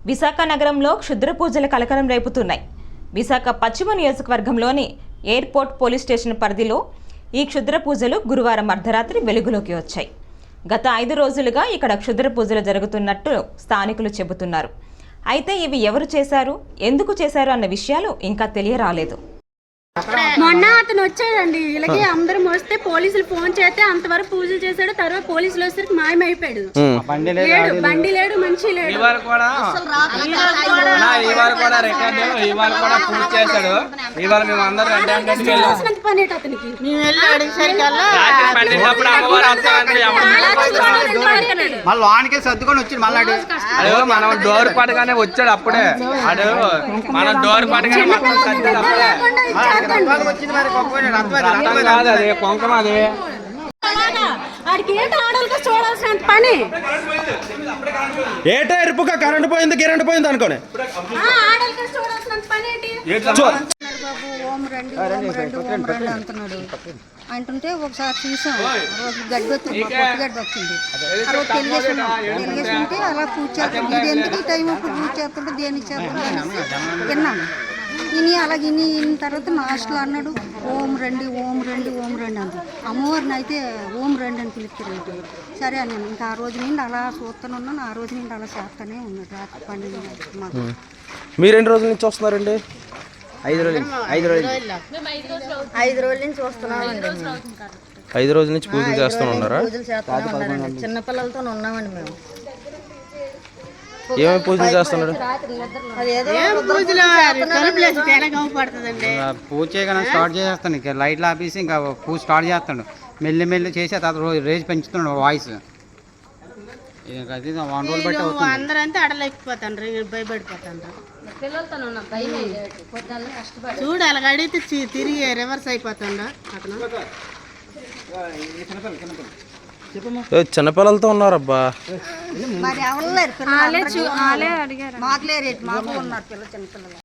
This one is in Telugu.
విశాఖ నగరంలో క్షుద్ర పూజల కలకలం రేపుతున్నాయి. విశాఖ పశ్చిమ నియోజకవర్గంలోని ఎయిర్పోర్ట్ పోలీస్ స్టేషన్ పరిధిలో ఈ క్షుద్ర పూజలు గురువారం అర్ధరాత్రి వెలుగులోకి వచ్చాయి. గత 5 రోజులుగా ఇక్కడ క్షుద్ర పూజలు జరుగుతున్నట్టు స్థానికులు చెబుతున్నారు. అయితే ఇవి ఎవరు చేశారు, ఎందుకు చేశారు అన్న విషయాలు ఇంకా తెలియరాలేదు. మొన్న అతను వచ్చాడండి, ఇలాగే అందరం వస్తే పోలీసులు ఫోన్ చేస్తే అంతవరకు పూజలు చేశాడు. తర్వాత పోలీసులు వచ్చేసరికి మాయమైపోయాడు. బండి లేడు, మనిషి లేడు. పని అతనికి వానికి సర్దుకొని వచ్చి మళ్ళీ మనం డోర్ పడగానే వచ్చాడు. అప్పుడే మన డోర్ పడగానే చూడాల్సిన పని ఏటో ఎరుపుగా కరెంట్ పోయింది గిరెంట్ పోయింది అనుకోని అంటున్నాడు. అంటుంటే ఒకసారి చూసాం, గడ్డి వచ్చింది, పొట్టు గడ్డి వచ్చింది. ఆ రోజు తెలియజేసి ఉంటే అలా పూజ చేస్తాం. ఇది ఎందుకు ఈ టైం ఇప్పుడు పూజ చేస్తుంటే దేనికి చేస్తాం విన్నాను. అలాగే ఇన్న తర్వాత లాస్ట్లో అన్నాడు ఓం రండి, ఓం రండి, ఓం రండి అంది. అమ్మవారిని అయితే ఓం రండి అని పిలుస్తారు. సరే అని ఇంకా ఆ రోజు నుండి అలా చూస్తూనే ఉన్నాను. ఆ రోజు నుండి అలా చేస్తూనే ఉన్నాడు. రాత్రి 12 మాకు. మీరు ఎన్ని రోజుల నుంచి వస్తున్నారండి? 5 రోజులు 5 రోజుల నుంచి చూస్తున్నామండి. 5 రోజుల నుంచి పూజలు చేస్తూ ఉన్నారా? పూజలు చేస్తూనే ఉన్నారండి. చిన్నపిల్లలతో ఉన్నామండి మేము. ఏమేమి పూజలు చేస్తున్నారు? పూజ చేయగానే స్టార్ట్ చేస్తాను. ఇంకా లైట్లు ఆపేసి ఇంకా పూజ స్టార్ట్ చేస్తాడు. మెల్లి మెల్లి చేసి తర్వాత రేజ్ పెంచుతున్నాడు వాయిస్. అందరంతా అడలేకపోతాండ్రు, భయపడిపోతాండ్రు. చూడు అలా అడిగితే తిరిగి రివర్స్ అయిపోతాండ్రు. చిన్నపిల్లలతో ఉన్నారబ్బా. మరి ఎవరు లేరు, మాకు లేరు, మాకు ఉన్నారు పిల్లలు, చిన్నపిల్లలు.